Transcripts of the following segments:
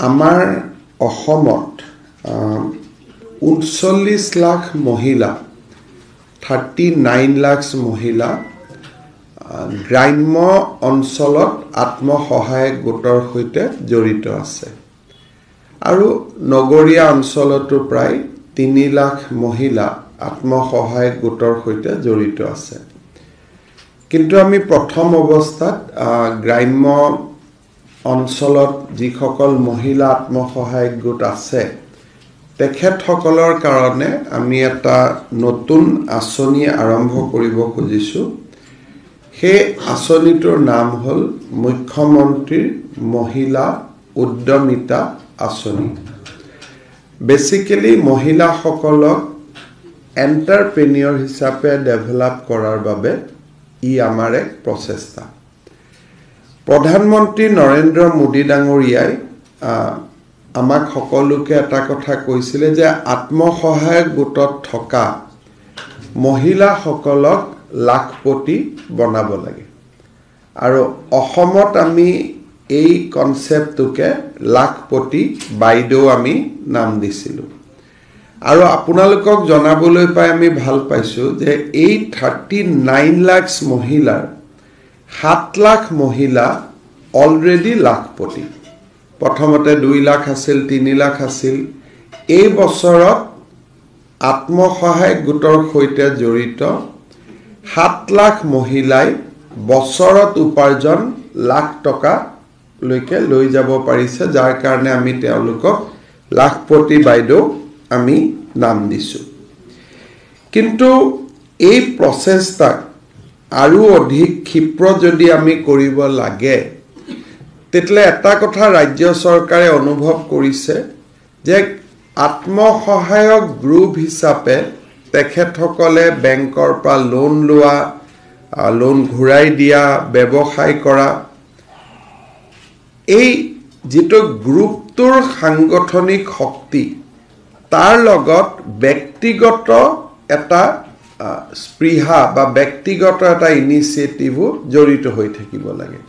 আমাৰ অসমত 39 লাখ মহিলা 39 লাখ মহিলা গ্ৰাম্য অঞ্চলত আত্মসহায়ক গোটৰ সৈতে জড়িত আছে আৰু নগৰীয়া অঞ্চলতো প্ৰায় 3 লাখ মহিলা আত্মসহায়ক গোটৰ সৈতে জড়িত আছে কিন্তু আমি প্ৰথম অৱস্থাত গ্ৰাম্য অঞ্চলত যিসকল মহিলা আত্মসহায়ক গোট আছে তেখেতসকলৰ কাৰণে আমি এটা নতুন আঁচনি আৰম্ভ কৰিব খুজিছো সেই আঁচনিটোৰ নাম হ'ল মুখ্যমন্ত্ৰীৰ মহিলা উদ্যমিতা আঁচনি বেসিক্যালি মহিলাসকলক এন্টাৰপ্ৰেনিয়ৰ হিচাপে ডেভেলপ কৰাৰ বাবে ই আমাৰ এক প্ৰচেষ্টা প্ৰধানমন্ত্ৰী নৰেন্দ্ৰ মোদী ডাঙৰীয়াই আমাক সকলোকে এটা কথা কৈছিলে যে আত্মসহায়ক গোটত থকা মহিলাসকলক লাখপতি বনাব লাগে আৰু অসমত আমি এই কনসেপ্টটোকে লাখপতি বাইদেউ আমি নাম দিছিলো আৰু আপোনালোকক জনাবলৈ পাই আমি ভাল পাইছো যে এই 39 লাখ মহিলাৰ 7 লাখ মহিলা অলৰেডি লাখপতি প্ৰথমতে 2 লাখ আছিল 3 লাখ আছিল এই বছৰত আত্মসহায়ক গোটৰ সৈতে জড়িত 7 লাখ মহিলাই বছৰত উপাৰ্জন লাখ টকা লৈকে লৈ যাব পাৰিছে যাৰ কাৰণে আমি তেওঁলোকক লাখপতি বাইদেউ আমি নাম দিছো কিন্তু এই প্ৰচেষ্টা আৰু অধিক ক্ষিপ্ৰ যদি আমি কৰিব লাগে তেতলে এটা কথা ৰাজ্য চৰকাৰে অনুভৱ কৰিছে যে আত্মসহায়ক গ্ৰুপ হিচাপে তেখেতসকলে বেংকৰ পৰা লোন লোৱা লোন ঘূৰাই দিয়া ব্যৱসায় কৰা এই যেটো গ্ৰুপটোৰ সাংগঠনিক শক্তি তাৰ লগত ব্যক্তিগত এটা স্পৃহা বা ব্যক্তিগত এটা ইনিচিয়েটিভ জড়িত হৈ থাকিব লাগে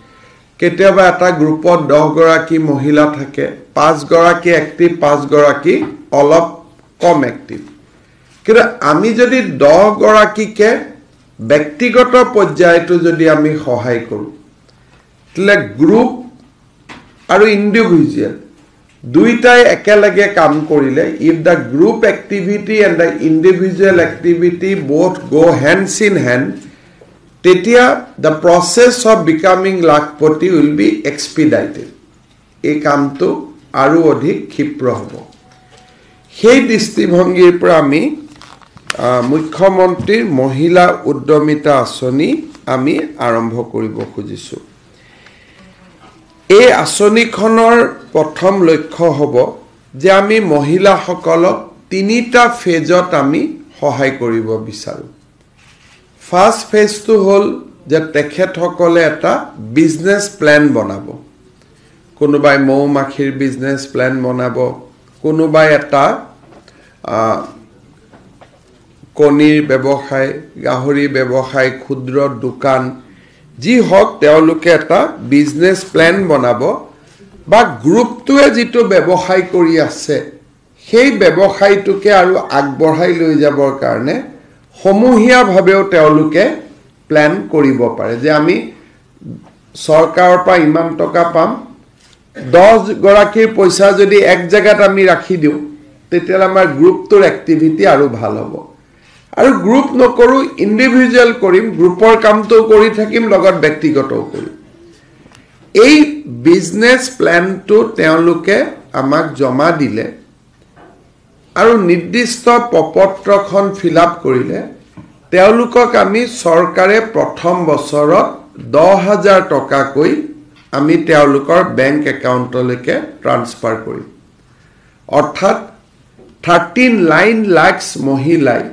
কেতিয়াবা এটা গ্ৰুপত 10 গৰাকী মহিলা থাকে 5 গৰাকী এক্টিভ 5 গৰাকী অলপ কম এক্টিভ কিন্তু আমি যদি 10 গৰাকীকে ব্যক্তিগত পৰ্যায়টো যদি আমি সহায় কৰো তেলে গ্ৰুপ আৰু ইন্ডিভিজুৱেল দুইটাই একেলগে কাম কৰিলে if the group activity and the individual activity both go hands in hand তেতিয়া the process of becoming Lakhpati will be expedited এই কামটো আৰু অধিক ক্ষিপ্ৰ হ'ব সেই দৃষ্টিভংগীৰ পৰা আমি মুখ্যমন্ত্ৰীৰ মহিলা উদ্যমিতা আঁচনি আমি আৰম্ভ কৰিব খুজিছো এই আঁচনিখনৰ প্ৰথম লক্ষ্য হ'ব যে আমি মহিলাসকলক 3টা ফেজত আমি সহায় কৰিব বিচাৰো ফাৰ্স্ট ফেজটো হ'ল যে তেখেতসকলে এটা বিজনেস প্ল্যান বনাব কোনোবাই মৌমাখিৰ বিজনেস প্ল্যান বনাব কোনোবাই এটা কণীৰ ব্যৱসায় গাহৰি ব্যৱসায় ক্ষুদ্ৰ দোকান যি হক তেওঁলোকে এটা বিজনেস প্ল্যান বনাব বা গ্ৰুপটোৱে যেটো ব্যৱসায় কৰি আছে সেই ব্যৱসায়টোকে আৰু আগবঢ়াই লৈ যাবৰ কাৰণে সমূহীয়া ভাৱেও তেওঁলোকে প্ল্যান কৰিব পাৰে যে আমি সৰকাৰৰ পৰা ইমান টকা পাম 10 গৰাকীৰ পইচা যদি এক জায়গাত আমি ৰাখি দিও তেতিয়া আমাৰ গ্ৰুপটোৰ এক্টিভিটি আৰু ভাল হ'ব আৰু গ্ৰুপ নকৰো ইন্ডিভিজুৱেল কৰিম গ্ৰুপৰ কামটো কৰি থাকিম লগত ব্যক্তিগতও কৰিম এই বিজনেস প্ল্যানটো তেওঁলোকে আমাক জমা দিলে আৰু নিৰ্দিষ্ট প্ৰপত্ৰখন ফিলআপ কৰিলে তেওঁলোকক আমি চৰকাৰে প্ৰথম বছৰত 10,000 টকা কৈ আমি তেওঁলোকৰ বেংক একাউণ্টলৈকে ট্ৰান্সফাৰ কৰিম অৰ্থাৎ 39 লাখ মহিলাই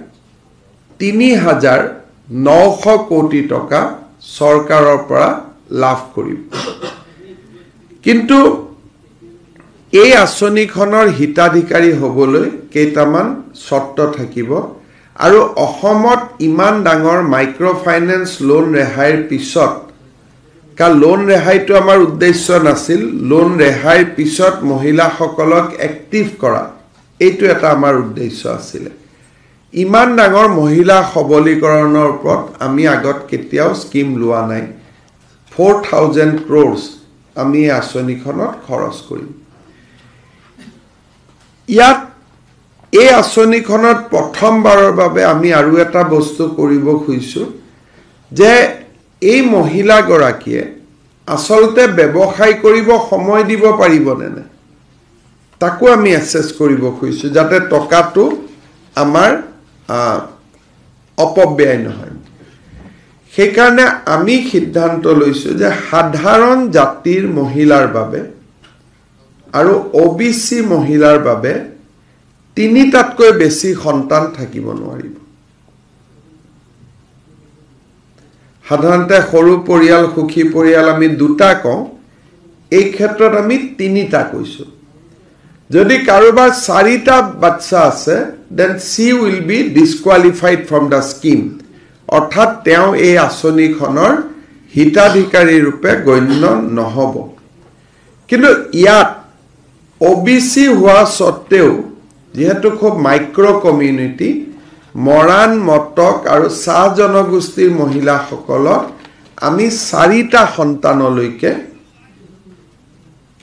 3,900 কোটি টকা চৰকাৰৰ পৰা লাভ কৰিব কিন্তু এই আঁচনিখনৰ হিতাধিকাৰী হ'বলৈ কেইটামান শৰ্ত থাকিব আৰু অসমত ইমান ডাঙৰ মাইক্ৰ ফাইনেন্স লোন ৰেহাইৰ পিছত কাৰণ লোন ৰেহাইটো আমাৰ উদ্দেশ্য নাছিল লোন ৰেহাইৰ পিছত মহিলাসকলক এক্টিভ কৰা এইটো এটা আমাৰ উদ্দেশ্য আছিল ইমান ডাঙৰ মহিলা সবলীকৰণৰ ওপৰত আমি আগত কেতিয়াও স্কিম লোৱা নাই 4000 crores আমি আঁচনিখনত খৰচ কৰিম ইয়াত এই আঁচনিখনত প্ৰথমবাৰৰ বাবে আমি আৰু এটা বস্তু কৰিব খুজিছো যে এই মহিলা গৰাকীয়ে আসলতে ব্যৱসায় কৰিব সময় দিব পাৰিবনে না তাকো আমি এসেস কৰিব খুজিছো যাতে টকাটো আমাৰ অপব্যয় নহয় সেইকাৰণে আমি সিদ্ধান্ত লৈছো যে সাধাৰণ জাতিৰ মহিলাৰ বাবে আৰু ওবিসি মহিলাৰ বাবে তিনিটাতকৈ বেছি সন্তান থাকিব নোৱাৰিব সাধাৰণতে সৰু পৰিয়াল সুখী পৰিয়াল আমি দুটা কওঁ এই ক্ষেত্ৰত আমি তিনিটা কৈছো যদি কাৰোবাৰ চাৰিটা বাচ্চা আছে then she will be disqualified from the scheme অৰ্থাৎ তেওঁ এই আঁচনিখনৰ হিতাধিকাৰী ৰূপে গণ্য নহব কিন্তু ইয়াত ওবিসি হোৱা সত্ত্বেও যেহেতু খুব মাইক্ৰো কমিউনিটি মৰাণ মটক আৰু চাহ জনগোষ্ঠীৰ মহিলাসকলক আমি চাৰিটা সন্তানলৈকে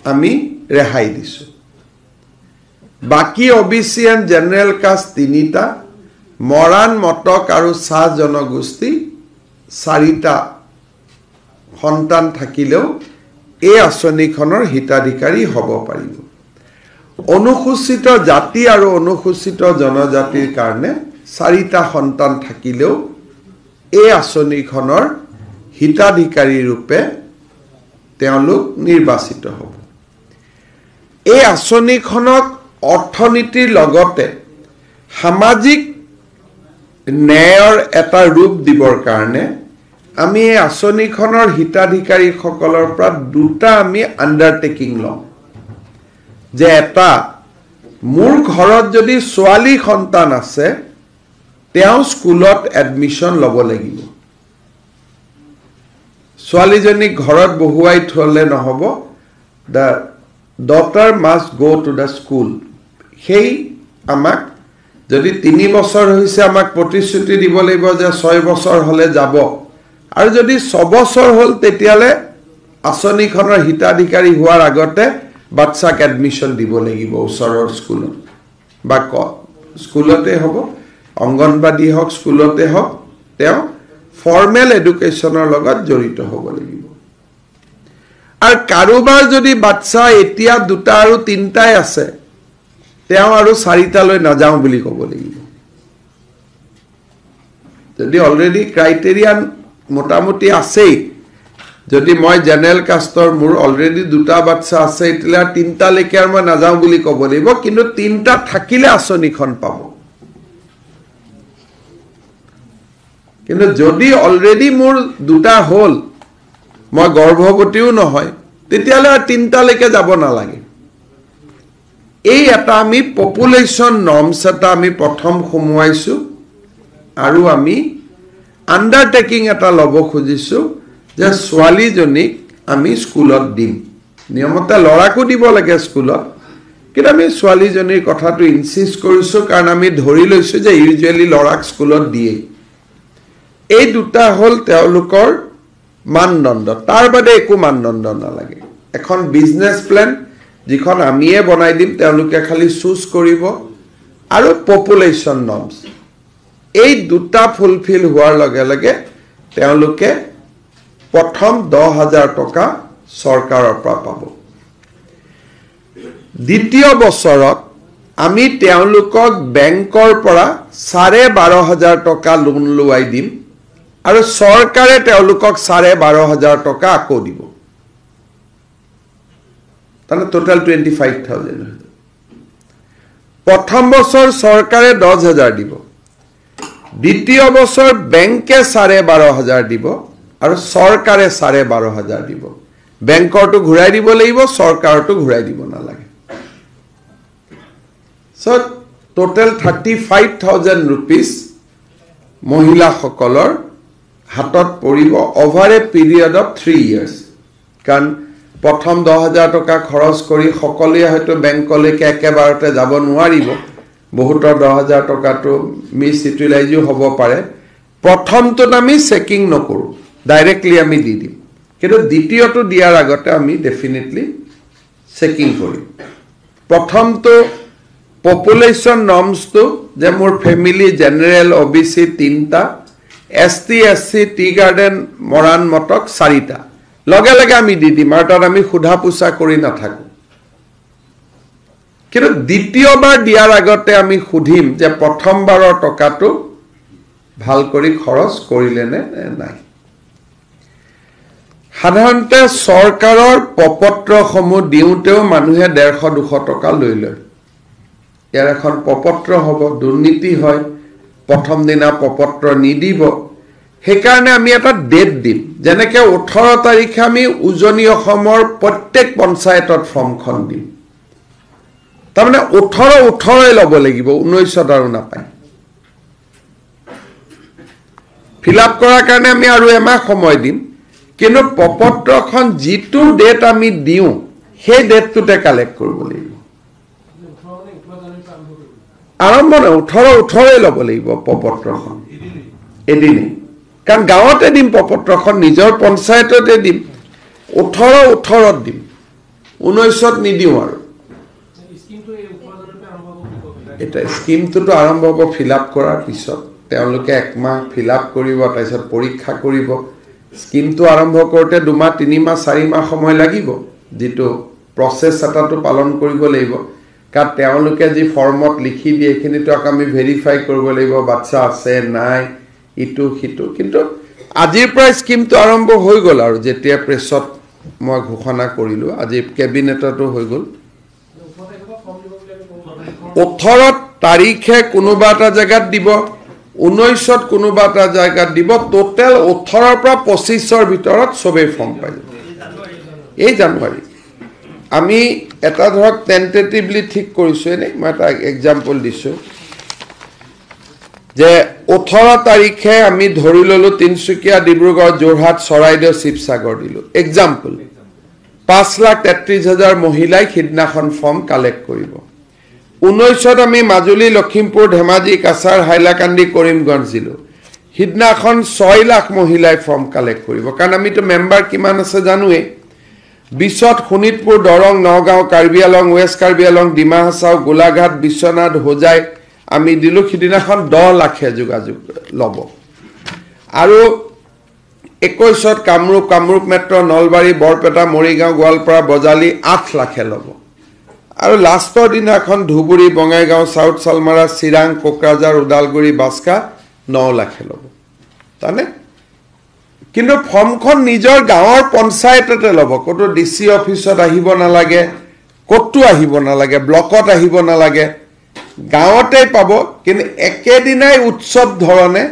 আমি ৰেহাই দিছো বাকি ওবিসি এণ্ড জেনাৰেল কাষ্ট তিনিটা মৰাণ মটক আৰু চাহ জনগোষ্ঠী চাৰিটা সন্তান থাকিলেও এই আঁচনিখনৰ হিতাধিকাৰী হ'ব পাৰিব অনুসূচিত জাতি আৰু অনুসূচিত জনজাতিৰ কাৰণে চাৰিটা সন্তান থাকিলেও এই আঁচনিখনৰ হিতাধিকাৰী ৰূপে তেওঁলোক নিৰ্বাচিত হ'ব এই আঁচনিখনক অৰ্থনীতিৰ লগতে সামাজিক ন্যায়ৰ এটা ৰূপ দিবৰ কাৰণে আমি এই আঁচনিখনৰ হিতাধিকাৰীসকলৰ পৰা দুটা আমি আণ্ডাৰটেকিং লওঁ যে এটা মোৰ ঘৰত যদি ছোৱালী সন্তান আছে তেওঁ স্কুলত এডমিশন ল'ব লাগিব ছোৱালীজনীক ঘৰত বহুৱাই থলে নহব the daughter must go to the school সেই আমাক যদি 3 বছৰ হৈছে আমাক প্ৰতিশ্ৰুতি দিব লাগিব যে 6 বছৰ হলে যাব আৰু যদি 6 বছৰ হল তেতিয়ালে আঁচনিখনৰ হিতাধিকাৰী হোৱাৰ আগতে বাচ্চাক এডমিশন দিব লাগিব ওচৰৰ স্কুলত বা স্কুলতে হ'ব অঙ্গনবাদী হওক স্কুলতে হওক তেওঁ ফৰ্মেল এডুকেশ্যনৰ লগত জড়িত হ'ব লাগিব আৰু কাৰোবাৰ যদি বাচ্চা এতিয়া দুটা আৰু তিনটাই আছে তেওঁ আৰু চাৰিটালৈ নাযাওঁ বুলি ক'ব লাগিব যদি অলৰেডি ক্ৰাইটেৰিয়া মোটামুটি আছেই যদি মই জেনাৰেল কাষ্টৰ মোৰ অলৰেডি দুটা বাচ্চা আছে এতিয়া তিনটালৈকে আৰু মই নাযাওঁ বুলি ক'ব লাগিব কিন্তু তিনটা থাকিলে আঁচনিখন পাব কিন্তু যদি অলৰেডি মোৰ দুটা হল মই গৰ্ভৱতীও নহয় তেতিয়ালে তিনটালৈকে যাব নালাগে এই এটা আমি পপুলেশ্যন নৰ্মছ এটা আমি প্ৰথম সমুৱাইছো আৰু আমি আণ্ডাৰটেকিং এটা ল'ব খুজিছো যে ছোৱালীজনীক আমি স্কুলত দিম নিয়মতে লৰাকো দিব লাগে স্কুলত কিন্তু আমি ছোৱালীজনীৰ কথাটো ইনসিষ্ট কৰিছো কাৰণ আমি ধৰি লৈছো যে ইউজুৱেলি লৰাক স্কুলত দিয়ে এই দুটা হল তেওঁলোকৰ মানদণ্ড তাৰ বাদে একো মানদণ্ড নালাগে এখন বিজনেস প্ল্যান যিখন আমিয়ে বনাই দিম তেওঁলোকে খালি চুজ কৰিব আৰু পপুলেশ্যন নৰ্মছ এই দুটা ফুলফিল হোৱাৰ লগে লগে তেওঁলোকে প্ৰথম 10000 টকা চৰকাৰৰ পৰা পাব দ্বিতীয় বছৰত আমি তেওঁলোকক বেংকৰ পৰা 12500 টকা লোন লুৱাই দিম আৰু চৰকাৰে তেওঁলোকক 12500 টকা আকৌ দিব তাহলে টোটাল 25000 প্ৰথম বছৰ চৰকাৰে 10000 দিব দ্বিতীয় বছৰ বেংকে 12500 দিব আৰু চৰকাৰে 12500 দিব বেংকৰটো ঘূৰাই দিব লাগিব চৰকাৰটো ঘূৰাই দিব নালাগে সো টোটাল 35000 rupees মহিলা সকলৰ হাতত পৰিব over a period of 3 years কাৰণ প্ৰথম 10,000 টকা খৰচ কৰি সকলোৱে হয়তো বেংকলৈকে একেবাৰতে যাব নোৱাৰিব বহুতৰ 10,000 টকাটো মিছ ইউটিলাইজো হ'ব পাৰে প্ৰথমটোত আমি চেকিং নকৰো ডাইৰেক্টলি আমি দি দিম কিন্তু দ্বিতীয়টো দিয়াৰ আগতে আমি ডেফিনেটলি চেকিং কৰিম প্ৰথমটো পপুলেশ্যন নৰ্মছটো যে মোৰ ফ্যামিলি জেনাৰেল ওবিসি 3টা ST SC tea garden Moran Matak 4টা লগে লগে আমি দি দিম আৰু তাত আমি খুধা পুছা কৰি নাথাকো কিন্তু দ্বিতীয়বাৰ দিয়াৰ আগতে আমি খুধিম যে প্ৰথমবাৰৰ টকাটো ভাল কৰি খৰচ কৰিলে নে নাই সাধাৰণতে চৰকাৰৰ পপত্ৰসমূহ দিওঁতেও মানুহে 150-200 টকা লৈ লয় ইয়াৰ এখন পপত্ৰ হ'ব দুৰ্নীতি হয় প্ৰথম দিনা পপত্ৰ নিদিব হেকাৰণে আমি এটা ডেট দিম যেনেকে 18 তাৰিখে আমি উজনি অসমৰ প্ৰত্যেক পঞ্চায়তত ফৰ্মখন দিম তাৰমানে 18 ল'ব লাগিব 19 আৰু নাপায় ফিলআপ কৰাৰ কাৰণে আমি আৰু এমাহ সময় দিম কিন্তু পপত্ৰখন যিটো ডেট আমি দিও সেই ডেটটোতে কালেক্ট কৰিব লাগিব আৰম্ভ 18 ল'ব লাগিব পপত্ৰখন এদিনে কাৰণ গাঁৱতে দিম পপত্ৰখন নিজৰ পঞ্চায়ততে দিম 18 দিম 19 নিদিও আৰু এটা স্কিমটো আৰম্ভ হ'ব ফিলআপ কৰাৰ পিছত তেওঁলোকে একমাহ ফিলআপ কৰিব তাৰপিছত পৰীক্ষা কৰিব স্কিমটো আৰম্ভ কৰোঁতে 2 মাহ 3 মাহ 4 মাহ সময় লাগিব যেটো প্ৰসেস এটাটো পালন কৰিব লাগিব কাৰণ তেওঁলোকে যি ফৰ্মত লিখি দিয়ে এইখিনিটো আমি ভেৰিফাই কৰিব লাগিব বাচ্চা আছে নাই ইটো হিটো কিন্তু আজিৰ পৰা স্কিমটো আৰম্ভ হৈ গল আৰু যেতিয়া প্ৰেছত মই ঘোষণা কৰিলো আজি কেবিনেটতো হৈ গল 18 তাৰিখে কোনোবা এটা জায়গাত দিব 19 কোনোবা এটা জায়গাত দিব টোটাল 18 পৰা 25 ভিতৰত সবে ফৰ্ম পাই এই জানুৱাৰী আমি এটা ধৰক টেন্টেটিভলি ঠিক কৰিছো এনে মই এটা এক্সাম্পল দিছো যে 18 তাৰিখে আমি ধৰি ললো তিনসুকিয়া ডিব্ৰুগড় যোৰহাট চৰাইদেউ শিৱসাগৰ দিলো এক্সাম্পল 5,33,000 মহিলাই হিদনাখন ফৰ্ম কালেক্ট কৰিব 19 আমি মাজুলী লখিমপুৰ ধেমাজি কাছাৰ হাইলাকান্দি কৰিমগঞ্জ দিলো হিদনাখন 6 লাখ মহিলাই ফৰ্ম কালেক্ট কৰিব কাৰণ আমিতো মেম্বাৰ কিমান আছে জানোৱে 20 শোণিতপুৰ দৰং নগাঁও কাৰ্বি আলং ওয়েষ্ট কাৰ্বি আলং ডিমা হাছাও গোলাঘাট বিশ্বনাথ হোজাই আমি দিলো হিদিনাখন 10 লাখে যোগাযোগ লব আৰু 21 কামৰূপ মেট্ৰ নলবাৰী বৰপেটা মৰিগাঁও গোৱালপাৰা বজালি 8 লাখে লব আৰু লাষ্টৰ দিনাখন ধুবুৰী বঙাইগাঁও সাউথ সালমাৰা চিৰাং কোকৰাঝাৰ উদালগুৰি বাস্কা 9 লাখে লব তানে কিন্তু ফৰ্মখন নিজৰ গাঁৱৰ পঞ্চায়ততে লব কতো ডিসি অফিসত আহিব নালাগে কতো আহিব নালাগে ব্লকত আহিব নালাগে গাঁৱতে পাব কিন্তু একেদিনাই উৎসৱ ধৰণে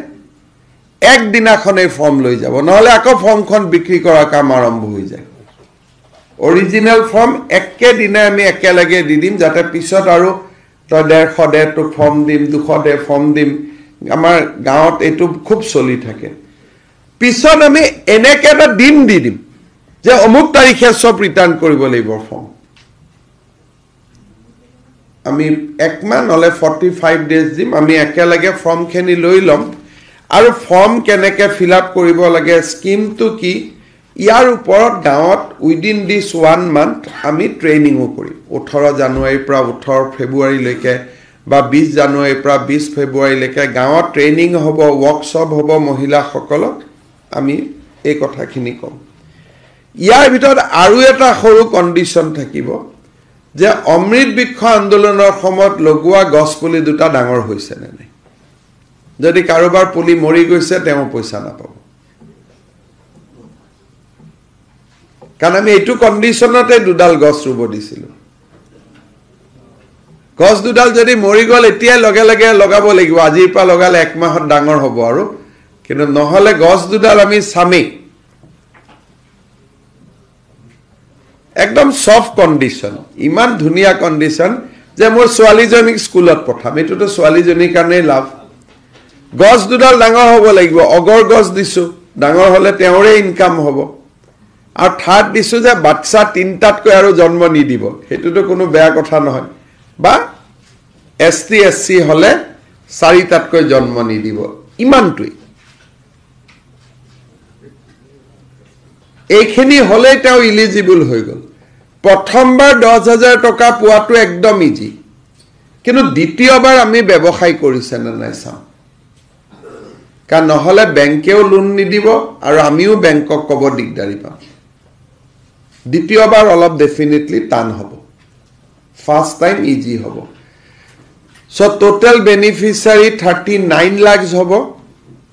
এক দিনাখনে ফৰ্ম লৈ যাব নহলে আকৌ ফৰ্মখন বিক্ৰী কৰা কাম আৰম্ভ হৈ যায় অৰিজিনাল ফৰ্ম একেদিনাই আমি একেলগে দি দিম যাতে পিছত আৰু 150 তো ফৰ্ম দিম 200 ফৰ্ম দিম আমাৰ গাঁৱত এটো খুব চলি থাকে পিছত আমি এনেকে এটা দিন দি দিম যে অমুক তাৰিখে সব ৰিটাৰ্ণ কৰিব লাগিব ফৰ্ম আমি একমাহ নলে 45 ডেজ দিম আমি একেলগে ফৰ্ম খেনি লৈ লম আৰু ফৰ্ম কেনেকে ফিলআপ কৰিব লাগে স্কিমটো কি ইয়াৰ ওপৰত গাঁৱত উইদিন দিস 1 মান্থ আমি ট্ৰেইনিংও কৰিম 18 জানুৱাৰীৰ পৰা 18 ফেব্ৰুৱাৰী লৈকে বা 20 জানুৱাৰীৰ পৰা 20 ফেব্ৰুৱাৰী লৈকে গাঁৱত ট্ৰেইনিং হ'ব ওয়াৰ্কশ্বপ হ'ব মহিলাসকলক আমি এই কথাখিনি কম ইয়াৰ ভিতৰত আৰু এটা সৰু কন্ডিশন থাকিব যে অমৃত বৃক্ষ আন্দোলনৰ সময়ত লগোৱা গছপুলি দুটা ডাঙৰ হৈছে নে নাই যদি কাৰোবাৰ পুলি মৰি গৈছে তেওঁ পইচা নাপাব কাৰণ আমি এইটো কন্ডিশনতে দুডাল গছ ৰুব দিছিল গছ দুডাল যদি মৰি গল এতিয়া লগে লগে লগাব লাগিব আজিৰ পৰা লগালে এক মাহত ডাঙৰ হ'ব আৰু কিন্তু নহলে গছ দুডাল আমি সামি একদম সফট কন্ডিশন ইমান ধুনিয়া কন্ডিশন যে মোৰ ছোৱালীজনীক স্কুলত পঠাম এটোটো ছোৱালীজনীৰ কাৰণে লাভ গছ দুডাল ডাঙৰ হ'ব লাগিব অগৰ গছ দিছো ডাঙৰ হ'লে তেওঁৰে ইনকাম হ'ব আৰু থাৰ্ড দিছোঁ যে বাচ্চা 3টাতকৈ আৰু জন্ম নিদিব সেইটোতো কোনো বেয়া কথা নহয় বা ST SC হ'লে 4টাতকৈ জন্ম নিদিব ইমানটোই এইখিনি হ'লে তেওঁ ইলিজিবল হৈ গ'ল প্ৰথমবাৰ 10,000 টকা পোৱাটো একদম ইজি কিন্তু দ্বিতীয়বাৰ আমি ব্যৱসায় কৰিছে নে নাই চাওঁ কাৰণ নহ'লে বেংকেও লোন নিদিব আৰু আমিও বেংকক ক'ব দিগদাৰি পাম দ্বিতীয়বাৰ অলপ ডেফিনেটলি টান হ'ব ফাৰ্ষ্ট টাইম ইজি হ'ব সো টোটাল বেনিফিচিয়াৰী 39 লাখ হ'ব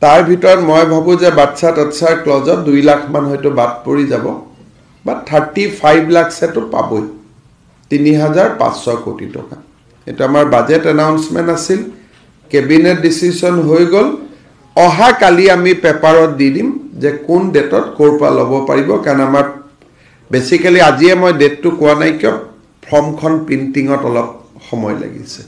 তাৰ ভিতৰত মই ভাবো যে বাচ্চা তচ্চাৰ ক্লজত 2 লাখ মান হয়তো বাদ পৰি যাব বা 35 লাখ সেটো পাবই 3,500 কোটি টকা এটা আমাৰ বাজেট এনাউন্সমেন্ট আছিল কেবিনেট ডিসিশন হৈ গল অহা কালি আমি পেপাৰত দি দিম যে কোন ডেটত কৰপা লব পাৰিব কাৰণ আমাৰ বেসিক্যালি আজিয়ে মই ডেটটো কোৱা নাই কিয় ফৰ্মখন প্ৰিন্টিংত অলপ সময় লাগিছে